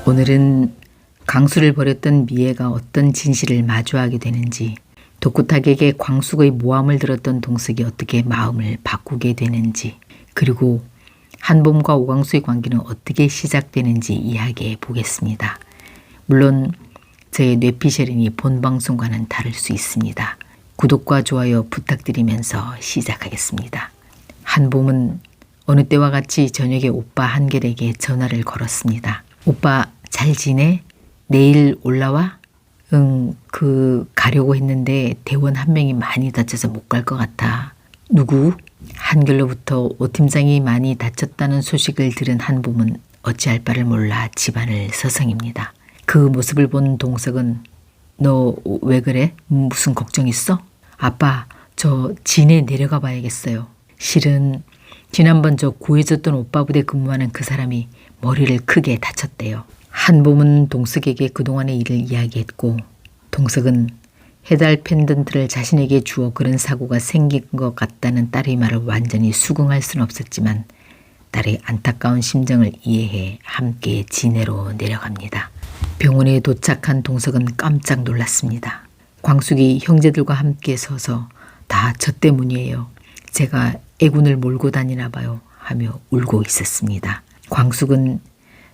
오늘은 강수를 버렸던 미애가 어떤 진실을 마주하게 되는지, 독구탁에게 광숙의 모함을 들었던 동석이 어떻게 마음을 바꾸게 되는지, 그리고 한봄과 오광수의 관계는 어떻게 시작되는지 이야기해 보겠습니다. 물론 저의 뇌피셜이니 본방송과는 다를 수 있습니다. 구독과 좋아요 부탁드리면서 시작하겠습니다. 한봄은 어느 때와 같이 저녁에 오빠 한결에게 전화를 걸었습니다. 오빠 잘 지내? 내일 올라와? 응, 가려고 했는데 대원 한 명이 많이 다쳐서 못 갈 것 같아. 누구? 한결로부터 오 팀장이 많이 다쳤다는 소식을 들은 한봄은 어찌할 바를 몰라 집안을 서성입니다. 그 모습을 본 동석은 너 왜 그래? 무슨 걱정 있어? 아빠, 저 진해 내려가 봐야겠어요. 실은 지난번 저 구해줬던 오빠 부대 근무하는 그 사람이 머리를 크게 다쳤대요. 한봄은 동석에게 그동안의 일을 이야기했고, 동석은 해달 펜던트를 자신에게 주어 그런 사고가 생긴 것 같다는 딸의 말을 완전히 수긍할 수는 없었지만 딸의 안타까운 심정을 이해해 함께 진해로 내려갑니다. 병원에 도착한 동석은 깜짝 놀랐습니다. 광숙이 형제들과 함께 서서 다 저 때문이에요. 제가 애군을 몰고 다니나 봐요 하며 울고 있었습니다. 광숙은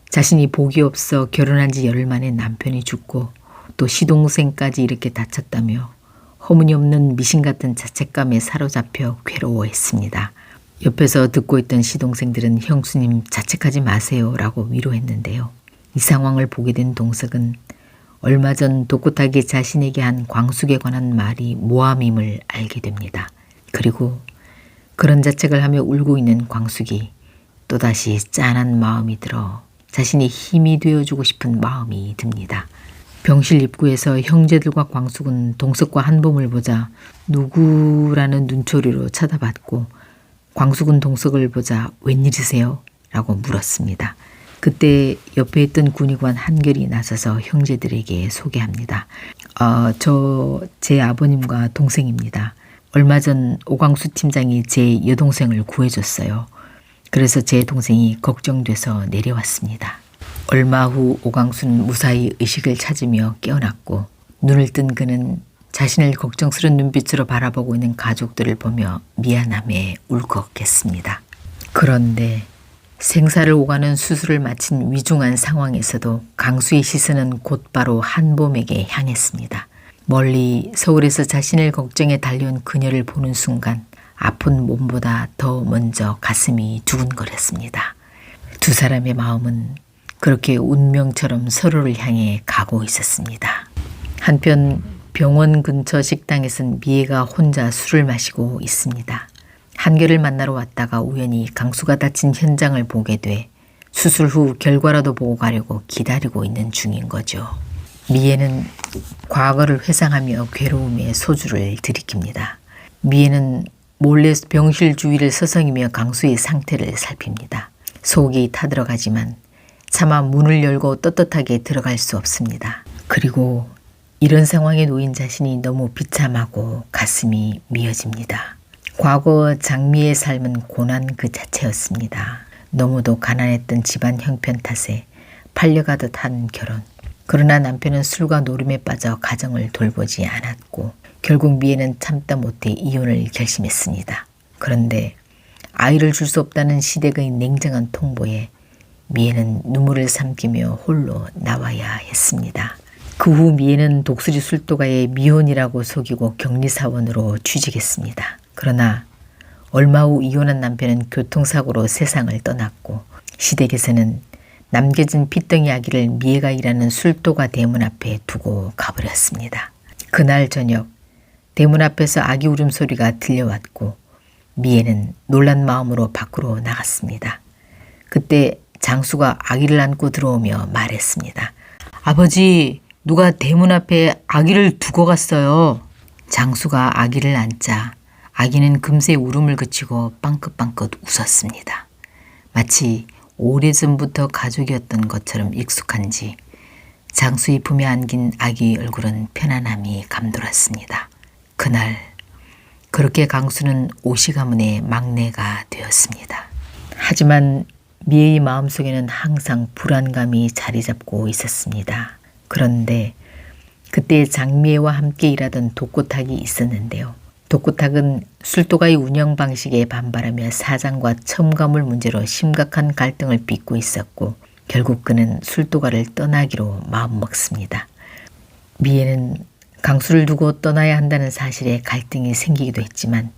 자신이 복이 없어 결혼한 지 열흘 만에 남편이 죽고 또 시동생까지 이렇게 다쳤다며 허무니없는 미신 같은 자책감에 사로잡혀 괴로워했습니다. 옆에서 듣고 있던 시동생들은 형수님 자책하지 마세요 라고 위로했는데요. 이 상황을 보게 된 동석은 얼마 전 독구탁이 자신에게 한 광숙에 관한 말이 모함임을 알게 됩니다. 그리고 그런 자책을 하며 울고 있는 광숙이 또다시 짠한 마음이 들어 자신이 힘이 되어주고 싶은 마음이 듭니다. 병실 입구에서 형제들과 광숙은 동석과 한봄을 보자 누구라는 눈초리로 쳐다봤고, 광숙은 동석을 보자 웬일이세요? 라고 물었습니다. 그때 옆에 있던 군의관 한결이 나서서 형제들에게 소개합니다. 제 아버님과 동생입니다. 얼마 전 오광수 팀장이 제 여동생을 구해줬어요. 그래서 제 동생이 걱정돼서 내려왔습니다. 얼마 후 오광수는 무사히 의식을 찾으며 깨어났고, 눈을 뜬 그는 자신을 걱정스러운 눈빛으로 바라보고 있는 가족들을 보며 미안함에 울컥했습니다. 그런데 생사를 오가는 수술을 마친 위중한 상황에서도 강수의 시선은 곧바로 한봄에게 향했습니다. 멀리 서울에서 자신을 걱정해 달려온 그녀를 보는 순간 아픈 몸보다 더 먼저 가슴이 두근거렸습니다. 두 사람의 마음은 그렇게 운명처럼 서로를 향해 가고 있었습니다. 한편 병원 근처 식당에선 미애가 혼자 술을 마시고 있습니다. 한결을 만나러 왔다가 우연히 강수가 다친 현장을 보게 돼 수술 후 결과라도 보고 가려고 기다리고 있는 중인 거죠. 미애는 과거를 회상하며 괴로움에 소주를 들이킵니다. 미애는 몰래 병실 주위를 서성이며 강수의 상태를 살핍니다. 속이 타들어가지만 차마 문을 열고 떳떳하게 들어갈 수 없습니다. 그리고 이런 상황에 놓인 자신이 너무 비참하고 가슴이 미어집니다. 과거 장미의 삶은 고난 그 자체였습니다. 너무도 가난했던 집안 형편 탓에 팔려가듯 한 결혼. 그러나 남편은 술과 노름에 빠져 가정을 돌보지 않았고 결국 미애는 참다 못해 이혼을 결심했습니다. 그런데 아이를 줄 수 없다는 시댁의 냉정한 통보에 미애는 눈물을 삼키며 홀로 나와야 했습니다. 그 후 미애는 독수리 술도가에 미혼이라고 속이고 격리사원으로 취직했습니다. 그러나 얼마 후 이혼한 남편은 교통사고로 세상을 떠났고 시댁에서는 남겨진 핏덩이 아기를 미애가 일하는 술도가 대문 앞에 두고 가버렸습니다. 그날 저녁 대문 앞에서 아기 울음소리가 들려왔고 미애는 놀란 마음으로 밖으로 나갔습니다. 그때 장수가 아기를 안고 들어오며 말했습니다. 아버지, 누가 대문 앞에 아기를 두고 갔어요. 장수가 아기를 안자 아기는 금세 울음을 그치고 빵긋빵긋 웃었습니다. 마치 오래전부터 가족이었던 것처럼 익숙한지 장수의 품에 안긴 아기 얼굴은 편안함이 감돌았습니다. 그날 그렇게 강수는 오씨 가문의 막내가 되었습니다. 하지만 미애의 마음속에는 항상 불안감이 자리 잡고 있었습니다. 그런데 그때 장미애와 함께 일하던 독고탁이 있었는데요. 독고탁은 술도가의 운영 방식에 반발하며 사장과 첨가물 문제로 심각한 갈등을 빚고 있었고 결국 그는 술도가를 떠나기로 마음먹습니다. 미애는 강수를 두고 떠나야 한다는 사실에 갈등이 생기기도 했지만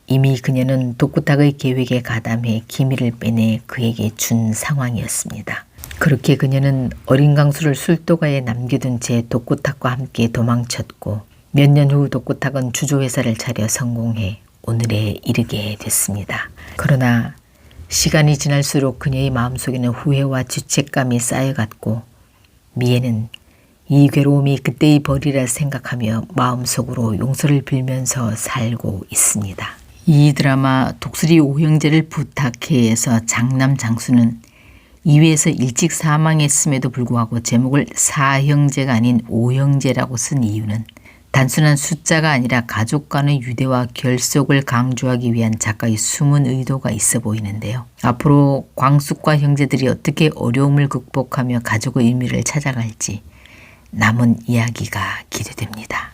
이미 그녀는 독고탁의 계획에 가담해 기밀을 빼내 그에게 준 상황이었습니다. 그렇게 그녀는 어린 강수를 술도가에 남겨둔 채 독고탁과 함께 도망쳤고 몇 년 후 독고탁은 주조회사를 차려 성공해 오늘에 이르게 됐습니다. 그러나 시간이 지날수록 그녀의 마음속에는 후회와 죄책감이 쌓여갔고 미애는 이 괴로움이 그때의 벌이라 생각하며 마음속으로 용서를 빌면서 살고 있습니다. 이 드라마 독수리 오형제를 부탁해에서 장남 장수는 2회에서 일찍 사망했음에도 불구하고 제목을 사형제가 아닌 오형제라고 쓴 이유는 단순한 숫자가 아니라 가족 간의 유대와 결속을 강조하기 위한 작가의 숨은 의도가 있어 보이는데요. 앞으로 광숙과 형제들이 어떻게 어려움을 극복하며 가족의 의미를 찾아갈지 남은 이야기가 기대됩니다.